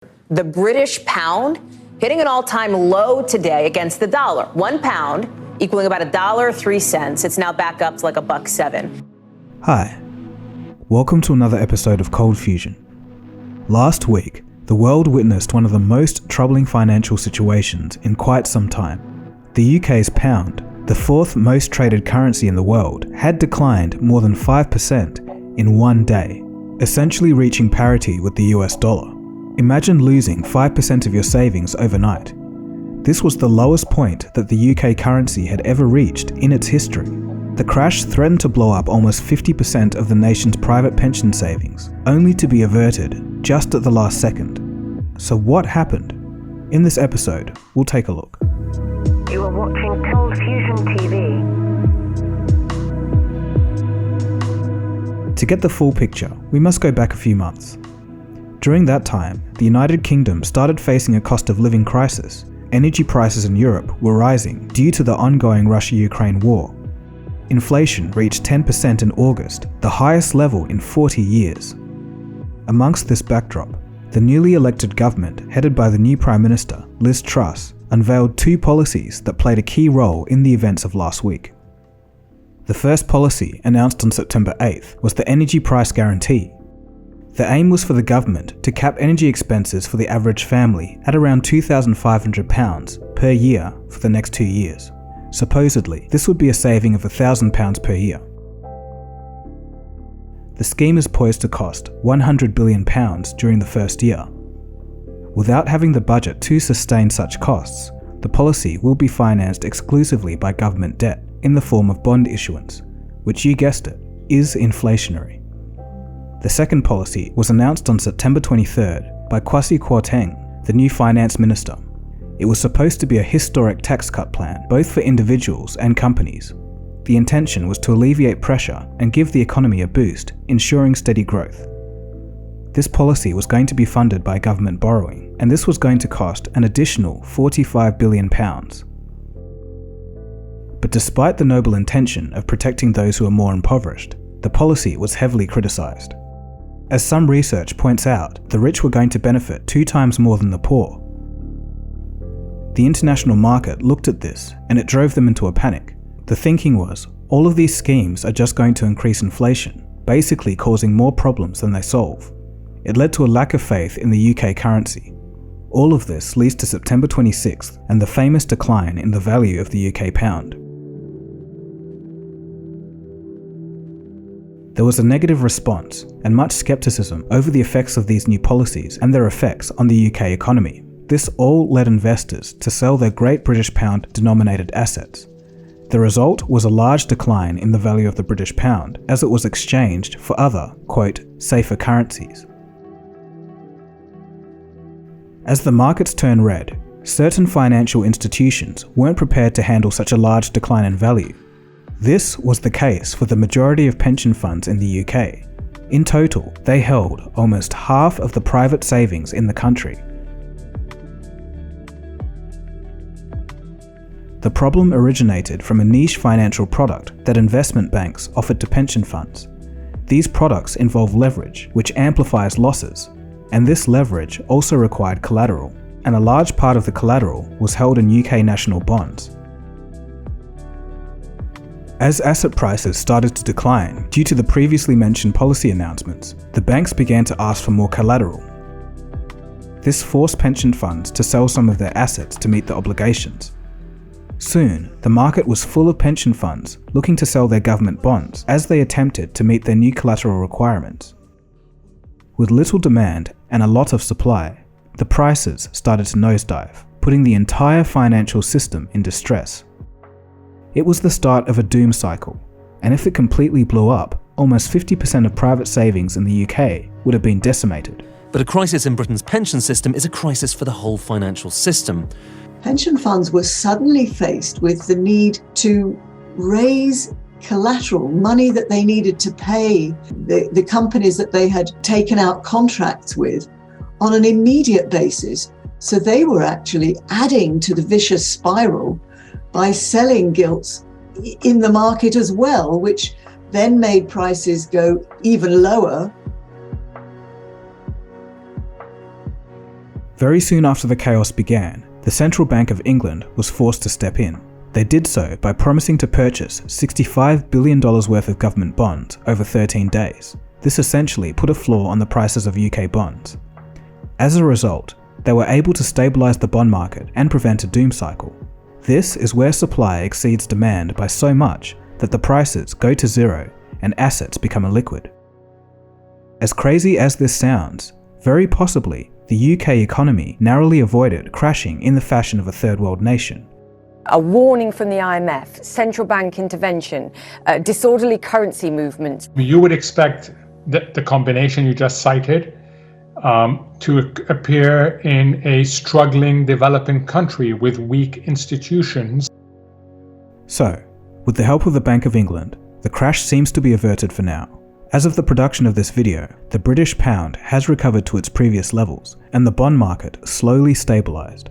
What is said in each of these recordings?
The British pound hitting an all-time low today against the dollar. £1 equaling about $1.03. It's now back up to like $1.07. Hi, welcome to another episode of ColdFusion. Last week, the world witnessed one of the most troubling financial situations in quite some time. The UK's pound, the fourth most traded currency in the world, had declined more than 5% in one day, essentially reaching parity with the US dollar. Imagine losing 5% of your savings overnight. This was the lowest point that the UK currency had ever reached in its history. The crash threatened to blow up almost 50% of the nation's private pension savings, only to be averted just at the last second. So what happened? In this episode, we'll take a look. You are watching ColdFusion TV. To get the full picture, we must go back a few months. During that time, the United Kingdom started facing a cost of living crisis. Energy prices in Europe were rising due to the ongoing Russia-Ukraine war. Inflation reached 10% in August, the highest level in 40 years. Amongst this backdrop, the newly elected government, headed by the new Prime Minister, Liz Truss, unveiled two policies that played a key role in the events of last week. The first policy, announced on September 8th, was the Energy Price Guarantee. The aim was for the government to cap energy expenses for the average family at around £2,500 per year for the next 2 years. Supposedly, this would be a saving of £1,000 per year. The scheme is poised to cost £100 billion during the first year. Without having the budget to sustain such costs, the policy will be financed exclusively by government debt in the form of bond issuance, which, you guessed it, is inflationary. The second policy was announced on September 23rd by Kwasi Kwarteng, the new finance minister. It was supposed to be a historic tax cut plan, both for individuals and companies. The intention was to alleviate pressure and give the economy a boost, ensuring steady growth. This policy was going to be funded by government borrowing, and this was going to cost an additional £45 billion. But despite the noble intention of protecting those who are more impoverished, the policy was heavily criticised. As some research points out, the rich were going to benefit 2 times more than the poor. The international market looked at this, and it drove them into a panic. The thinking was, all of these schemes are just going to increase inflation, basically causing more problems than they solve. It led to a lack of faith in the UK currency. All of this leads to September 26th and the famous decline in the value of the UK pound. There was a negative response and much skepticism over the effects of these new policies and their effects on the UK economy. This all led investors to sell their Great British Pound denominated assets. The result was a large decline in the value of the British pound as it was exchanged for other, quote, safer currencies. As the markets turned red, certain financial institutions weren't prepared to handle such a large decline in value. This was the case for the majority of pension funds in the UK. In total, they held almost half of the private savings in the country. The problem originated from a niche financial product that investment banks offered to pension funds. These products involve leverage, which amplifies losses, and this leverage also required collateral, and a large part of the collateral was held in UK national bonds. As asset prices started to decline due to the previously mentioned policy announcements, the banks began to ask for more collateral. This forced pension funds to sell some of their assets to meet the obligations. Soon, the market was full of pension funds looking to sell their government bonds as they attempted to meet their new collateral requirements. With little demand and a lot of supply, the prices started to nosedive, putting the entire financial system in distress. It was the start of a doom cycle, and if it completely blew up, almost 50% of private savings in the UK would have been decimated. But a crisis in Britain's pension system is a crisis for the whole financial system. Pension funds were suddenly faced with the need to raise collateral, money that they needed to pay the companies that they had taken out contracts with on an immediate basis. So they were actually adding to the vicious spiral by selling gilts in the market as well, which then made prices go even lower. Very soon after the chaos began, the Central Bank of England was forced to step in. They did so by promising to purchase $65 billion worth of government bonds over 13 days. This essentially put a floor on the prices of UK bonds. As a result, they were able to stabilise the bond market and prevent a doom cycle. This is where supply exceeds demand by so much that the prices go to zero and assets become illiquid. As crazy as this sounds, very possibly the UK economy narrowly avoided crashing in the fashion of a third world nation. A warning from the IMF, central bank intervention, disorderly currency movements. You would expect the combination you just cited to appear in a struggling developing country with weak institutions. So, with the help of the Bank of England, the crash seems to be averted for now. As of the production of this video, the British pound has recovered to its previous levels, and the bond market slowly stabilised.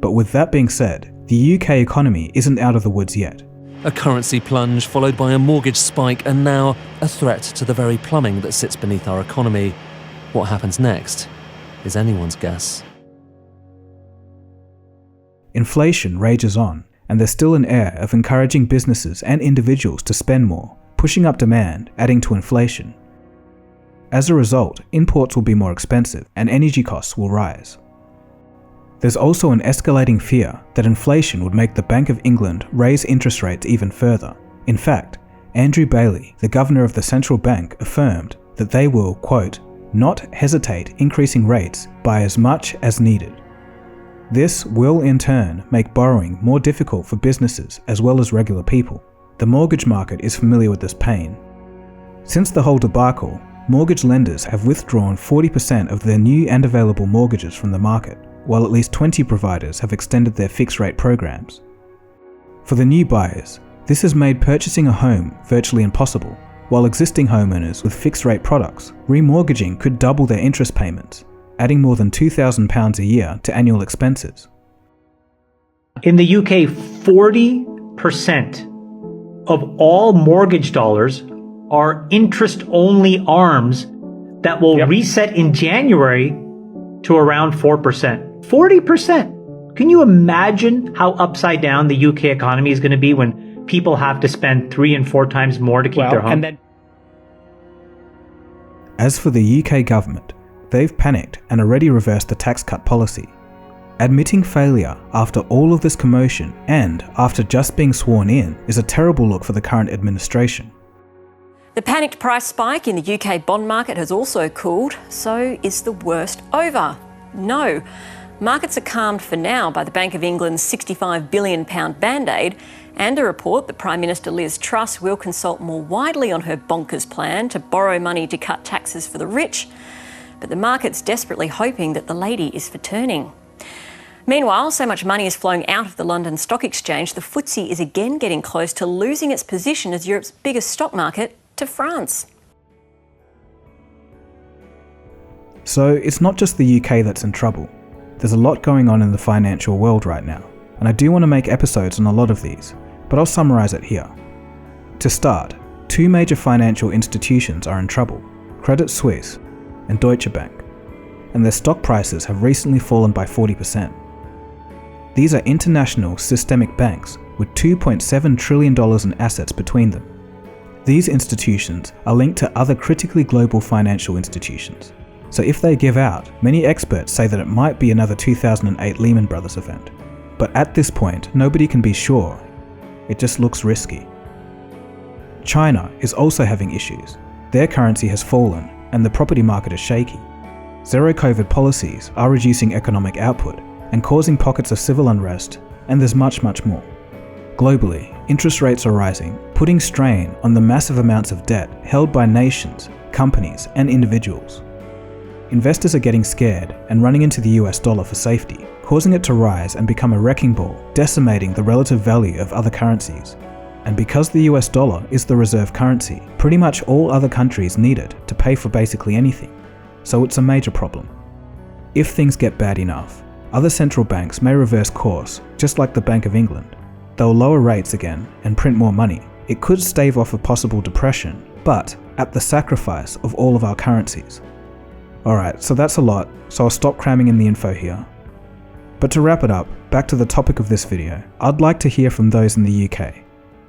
But with that being said, the UK economy isn't out of the woods yet. A currency plunge followed by a mortgage spike and now a threat to the very plumbing that sits beneath our economy. What happens next is anyone's guess. Inflation rages on, and there's still an air of encouraging businesses and individuals to spend more, pushing up demand, adding to inflation. As a result, imports will be more expensive and energy costs will rise. There's also an escalating fear that inflation would make the Bank of England raise interest rates even further. In fact, Andrew Bailey, the governor of the central bank, affirmed that they will, quote, not hesitate increasing rates by as much as needed. This will in turn make borrowing more difficult for businesses as well as regular people. The mortgage market is familiar with this pain. Since the whole debacle, mortgage lenders have withdrawn 40% of their new and available mortgages from the market, while at least 20 providers have extended their fixed-rate programs. For the new buyers, this has made purchasing a home virtually impossible, while existing homeowners with fixed-rate products, remortgaging could double their interest payments, adding more than £2,000 a year to annual expenses. In the UK, 40% of all mortgage dollars are interest-only arms that will reset in January to around 4%. 40%! Can you imagine how upside down the UK economy is going to be when people have to spend 3 and 4 times more to keep their home? As for the UK government, they've panicked and already reversed the tax cut policy. Admitting failure after all of this commotion and after just being sworn in is a terrible look for the current administration. The panicked price spike in the UK bond market has also cooled, so is the worst over? No. Markets are calmed for now by the Bank of England's £65 billion band-aid and a report that Prime Minister Liz Truss will consult more widely on her bonkers plan to borrow money to cut taxes for the rich. But the market's desperately hoping that the lady is for turning. Meanwhile, so much money is flowing out of the London Stock Exchange, the FTSE is again getting close to losing its position as Europe's biggest stock market to France. So it's not just the UK that's in trouble. There's a lot going on in the financial world right now, and I do want to make episodes on a lot of these, but I'll summarise it here. To start, 2 major financial institutions are in trouble, Credit Suisse and Deutsche Bank, and their stock prices have recently fallen by 40%. These are international systemic banks with $2.7 trillion in assets between them. These institutions are linked to other critically global financial institutions. So if they give out, many experts say that it might be another 2008 Lehman Brothers event. But at this point, nobody can be sure. It just looks risky. China is also having issues. Their currency has fallen and the property market is shaky. Zero-COVID policies are reducing economic output and causing pockets of civil unrest, and there's much more. Globally, interest rates are rising, putting strain on the massive amounts of debt held by nations, companies, and individuals. Investors are getting scared and running into the US dollar for safety, causing it to rise and become a wrecking ball, decimating the relative value of other currencies. And because the US dollar is the reserve currency, pretty much all other countries need it to pay for basically anything. So it's a major problem. If things get bad enough, other central banks may reverse course, just like the Bank of England. They'll lower rates again and print more money. It could stave off a possible depression, but at the sacrifice of all of our currencies. Alright, so that's a lot, so I'll stop cramming in the info here. But to wrap it up, back to the topic of this video, I'd like to hear from those in the UK.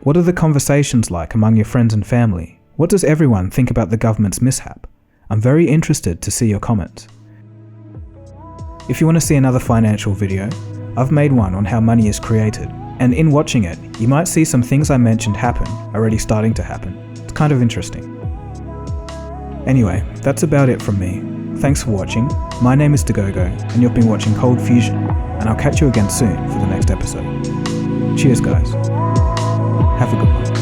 What are the conversations like among your friends and family? What does everyone think about the government's mishap? I'm very interested to see your comments. If you want to see another financial video, I've made one on how money is created, and in watching it, you might see some things I mentioned happen, already starting to happen. It's kind of interesting. Anyway, that's about it from me. Thanks for watching. My name is Dagogo, and you've been watching ColdFusion, and I'll catch you again soon for the next episode. Cheers guys. Have a good one.